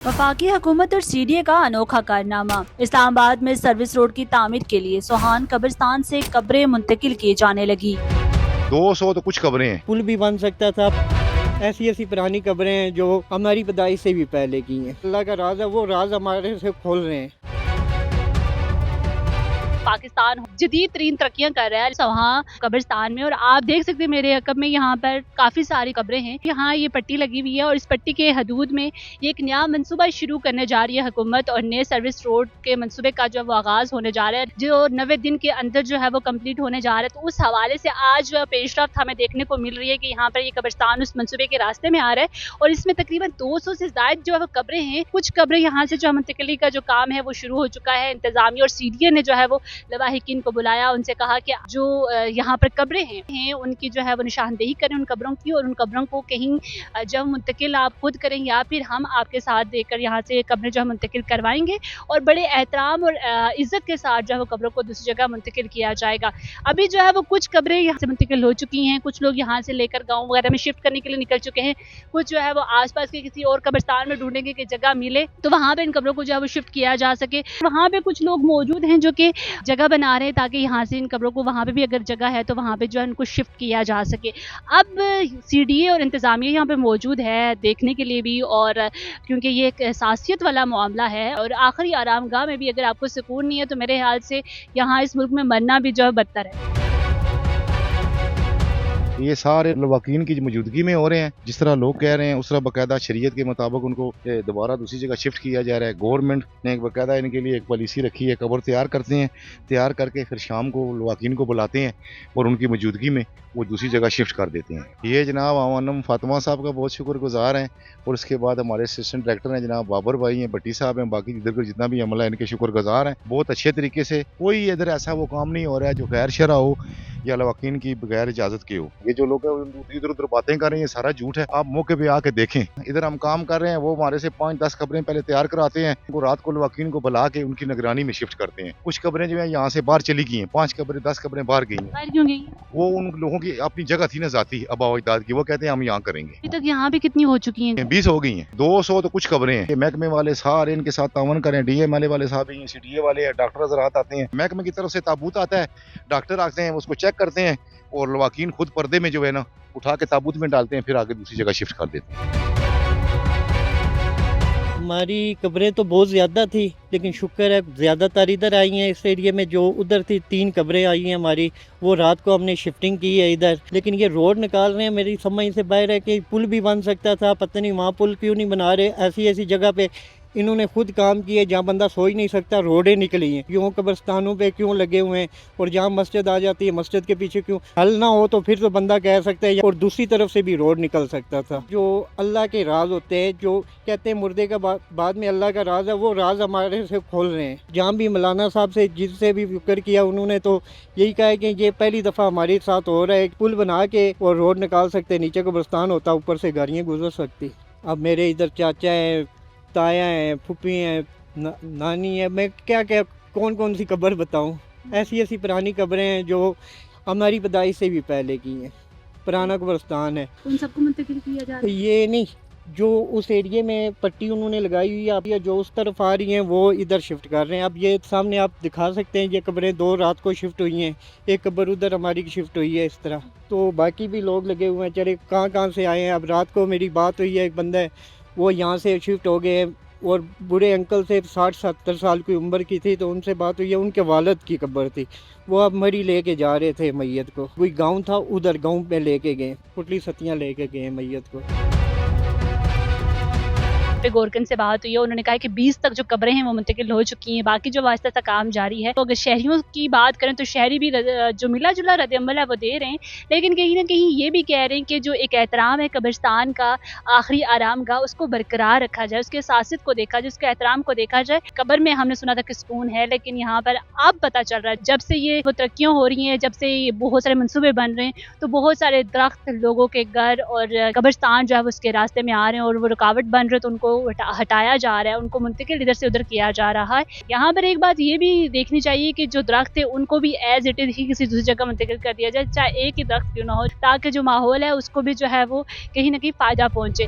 वफाकी हुकूमत और CDA का अनोखा कारनामा। इस्लामाबाद में सर्विस रोड की तामीर के लिए सोहान कब्रिस्तान से कब्रें मुंतकिल की जाने लगी। 200 तो कुछ कब्रें हैं। पुल भी बन सकता था। ऐसी ऐसी पुरानी कब्रें हैं जो हमारी पैदाइश से भी पहले की हैं। अल्लाह का राज है, वो राज हमारे से खोल रहे हैं। पाकिस्तान जदीद तरीन तरक्कियां कर रहा है वहाँ कब्रिस्तान में, और आप देख सकते हैं मेरे अकब में यहाँ पर काफ़ी सारी कब्रें हैं। यहाँ ये पट्टी लगी हुई है और इस पट्टी के हदूद में ये एक नया मनसूबा शुरू करने जा रही है हुकूमत, और नए सर्विस रोड के मनसूबे का जो वो आगाज़ होने जा रहा है, जो 90 दिन के अंदर जो है वो कम्प्लीट होने जा रहा है। तो उस हवाले से आज पेशरफ्त हमें देखने को मिल रही है कि यहाँ पर ये कब्रिस्तान उस मनसूबे के रास्ते में आ रहा है, और इसमें तकरीबन 200 से ज़ायद जो है वो कब्रें हैं। कुछ कब्रें यहाँ से जो मुंतकिली का जो काम है वो शुरू हो चुका है। इंतजामिया और CDA ने जो है वो लवाहिकीन को बुलाया, उनसे कहा कि जो यहाँ पर कब्रें हैं उनकी जो है वो निशानदेही करें उन कब्रों की, और उन कब्रों को कहीं जब मुंतकिल आप खुद करें या फिर हम आपके साथ देकर यहाँ से कब्रें जो है मुंतकिल करवाएंगे, और बड़े एहतराम और इज्जत के साथ जो है वो कब्रों को दूसरी जगह मुंतकिल किया जाएगा। अभी जो है वो कुछ कब्रें यहाँ से मुंतकिल हो चुकी हैं, कुछ लोग यहाँ से लेकर गाँव वगैरह में शिफ्ट करने के लिए निकल चुके हैं, कुछ जो है वो आसपास के किसी और कब्रिस्तान में ढूंढेंगे कि जगह मिले तो वहाँ पे इन कब्रों को जो है वो शिफ्ट किया जा सके। वहाँ पे कुछ लोग मौजूद हैं जो कि जगह बना रहे हैं ताकि यहाँ से इन कब्रों को वहाँ पे भी अगर जगह है तो वहाँ पे जो है उनको शिफ्ट किया जा सके। अब CDA और इंतज़ामिया यहाँ पे मौजूद है देखने के लिए भी, और क्योंकि ये एक एहसासियत वाला मामला है, और आखिरी आरामगाह में भी अगर आपको सुकून नहीं है तो मेरे ख्याल से यहाँ इस मुल्क में मरना भी जो है बदतर है। ये सारे लवाकीन की मौजूदगी में हो रहे हैं। जिस तरह लोग कह रहे हैं उस तरह बाकायदा शरीयत के मुताबिक उनको दोबारा दूसरी जगह शिफ्ट किया जा रहा है। गवर्नमेंट ने एक बाकायदा इनके लिए एक पॉलिसी रखी है। कब्र तैयार करते हैं, तैयार करके फिर शाम को लवाकीन को बुलाते हैं और उनकी मौजूदगी में वो दूसरी जगह शिफ्ट कर देते हैं। ये जनाब अवानम फातिमा साहब का बहुत शुक्रगुजार हैं, और उसके बाद हमारे असिस्टेंट डायरेक्टर हैं जनाब बाबर भाई हैं, भट्टी साहब हैं, बाकी इधर का जितना भी अमला है इनके शुक्रगुजार हैं। बहुत अच्छे तरीके से कोई इधर ऐसा वो काम नहीं हो रहा है जो गैर शरअ हो या लवाकीन की बगैर इजाजत के हो। ये जो लोग इधर उधर बातें कर रहे हैं सारा झूठ है। आप मौके पे आके देखें, इधर हम काम कर रहे हैं, वो हमारे से 5-10 कब्रें पहले तैयार कराते हैं, उनको रात को लवाकीन को बुला के उनकी निगरानी में शिफ्ट करते हैं। कुछ कब्रें जो है यहाँ से बाहर चली गई हैं, 5 कब्रें 10 कब्रें बाहर गई हैं। बाहर क्यों गई? वो उन लोगों की अपनी जगह थी ना जाती आबा अजदाद की, वो कहते हैं हम यहाँ करेंगे। अभी तक यहाँ पे कितनी हो चुकी हैं? 20 हो गई हैं। 200 तो कुछ कब्रें हैं। महकमे वाले सारे इनके साथ तावन करें, DMLA वाले साहब भी हैं, CDA वाले हैं, डॉक्टर हज़रात आते हैं, महकमे की तरफ से ताबूत आता है, डॉक्टर आते हैं उसको चेक करते हैं, और लवाकीन खुद पर्दे में जो है ना उठा के ताबूत में डालते हैं, फिर आगे दूसरी जगह शिफ्ट कर देते हैं। हमारी कब्रें तो बहुत ज़्यादा थी, लेकिन शुक्र है ज़्यादातर इधर आई हैं इस एरिया में। जो उधर थी 3 कब्रें आई हैं हमारी, वो रात को हमने शिफ्टिंग की है इधर। लेकिन ये रोड निकाल रहे हैं, मेरी समझ से बाहर है कि पुल भी बन सकता था, पता नहीं वहाँ पुल क्यों नहीं बना रहे। ऐसी ऐसी जगह पे इन्होंने खुद काम किए जहाँ बंदा सो ही नहीं सकता, रोडें निकली हैं। क्यों कब्रिस्तानों पे क्यों लगे हुए हैं, और जहाँ मस्जिद आ जाती है मस्जिद के पीछे क्यों? हल ना हो तो फिर तो बंदा कह सकता है, और दूसरी तरफ से भी रोड निकल सकता था। जो अल्लाह के राज होते हैं, जो कहते हैं मुर्दे का बाद में अल्लाह का राज है, वो राज हमारे से खोल रहे हैं। जहाँ भी मौलाना साहब से जिससे भी फिक्र किया उन्होंने तो यही कहा है कि ये पहली दफ़ा हमारे साथ हो रहा है। पुल बना के और रोड निकाल सकते, नीचे कब्रिस्तान होता, ऊपर से गाड़ियाँ गुजर सकती। अब मेरे इधर चाचा हैं, ताया हैं, फुप्पी हैं, नानी है, मैं क्या क्या कौन कौन सी कब्र बताऊं। ऐसी ऐसी पुरानी कब्रें हैं जो हमारी पैदाइश से भी पहले की हैं। पुराना कब्रिस्तान है, उन सबको मुंतकिल किया जा रहा है। ये नहीं जो उस एरिया में पट्टी उन्होंने लगाई हुई है, अब ये जो उस तरफ आ रही हैं वो इधर शिफ्ट कर रहे हैं। अब ये सामने आप दिखा सकते हैं, ये कब्रें 2 रात को शिफ्ट हुई हैं, एक कब्र उधर हमारी शिफ्ट हुई है इस तरह। तो बाकी भी लोग लगे हुए हैं, चले कहाँ से आए हैं। अब रात को मेरी बात हुई है, एक बंदा है वो यहाँ से शिफ्ट हो गए, और बूढ़े अंकल से 60-70 साल की उम्र की थी, तो उनसे बात हुई है, उनके वालिद की कब्र थी, वो अब मरी लेके जा रहे थे मैयत को। कोई गांव था, उधर गांव में लेके गए, पुटली सतियाँ लेके गए मैयत को। पे गोरकन से बात हुई है, उन्होंने कहा कि 20 तक जो कब्रें हैं वो मुंतकिल हो चुकी हैं, बाकी जो वास्ता सा काम जारी है। तो अगर शहरियों की बात करें तो शहरी भी जो मिला जुला रद्द-ए-अमल है वो दे रहे हैं, लेकिन कहीं ना कहीं ये भी कह रहे हैं कि जो एक एहतराम है कब्रिस्तान का, आखिरी आरामगाह, उसको बरकरार रखा जाए, उसके सासियत को देखा जाए, उसके एहतराम को देखा जाए। कब्र में हमने सुना था कि सुकून है, लेकिन यहाँ पर अब पता चल रहा है जब से ये तरक्कियाँ हो रही हैं, जब से ये बहुत सारे मनसूबे बन रहे हैं, तो बहुत सारे दरख्त लोगों के घर और कब्रिस्तान जो है उसके रास्ते में आ रहे हैं, और वो रुकावट बन रहे, तो उनको हटाया जा रहा है, उनको मुंतकिल इधर से उधर किया जा रहा है। यहाँ पर एक बात ये भी देखनी चाहिए कि जो दरख्त है उनको भी एज इट इज ही किसी दूसरी जगह मुंतकिल कर दिया जाए, चाहे एक ही दरख्त क्यों ना हो, ताकि जो माहौल है उसको भी जो है वो कहीं ना कहीं फायदा पहुंचे।